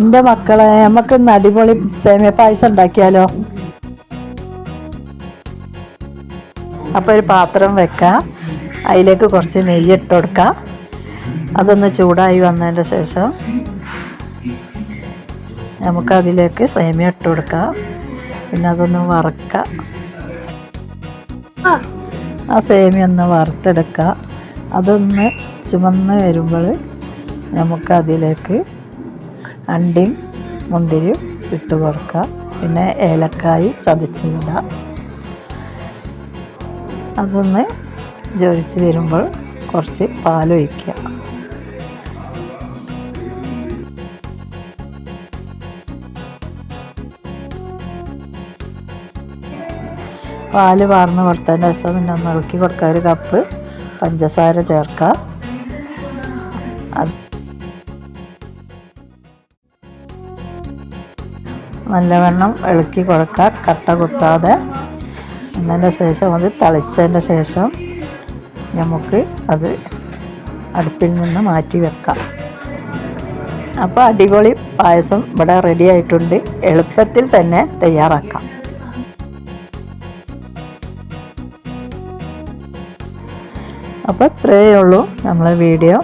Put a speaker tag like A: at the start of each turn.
A: എൻ്റെ മക്കളെ നമുക്ക് അടിപൊളി സേമിയ പായസം ഉണ്ടാക്കിയാലോ? അപ്പോൾ ഒരു പാത്രം വെക്കാം, അതിലേക്ക് കുറച്ച് നെയ്യ് ഇട്ട് കൊടുക്കാം. അതൊന്ന് ചൂടായി വന്നതിൻ്റെ ശേഷം നമുക്കതിലേക്ക് സേമിയ ഇട്ട് കൊടുക്കാം. പിന്നെ അതൊന്ന് വറുക്കാം. ആ സേമിയ ഒന്ന് വറുത്തെടുക്കുക. അതൊന്ന് ചുമന്ന് വരുമ്പോൾ നമുക്കതിലേക്ക് അണ്ടിയും മുന്തിരിയും ഇട്ട് കൊടുക്കുക. പിന്നെ ഏലക്കായി ചതച്ചിടാം. അതൊന്ന് ജ്വലിച്ച് വരുമ്പോൾ കുറച്ച് പാലൊഴിക്കുക. പാല് വാർന്ന് കൊടുത്തതിൻ്റെ ശേഷം പിന്നെ ഒന്ന് ഇളക്കി കൊടുക്കുക. ഒരു കപ്പ് പഞ്ചസാര ചേർക്കുക. നല്ലവണ്ണം ഇളക്കി കൊടുക്കുക, കട്ട കുത്താതെ. എന്നതിൻ്റെ ശേഷം അത് തിളച്ചതിൻ്റെ ശേഷം നമുക്ക് അത് അടുപ്പിൽ നിന്ന് മാറ്റി വെക്കാം. അപ്പോൾ അടിപൊളി പായസം ഇവിടെ റെഡി ആയിട്ടുണ്ട്. എളുപ്പത്തിൽ തന്നെ തയ്യാറാക്കാം. അപ്പോൾ ഇത്രയേ ഉള്ളൂ നമ്മളെ വീഡിയോ.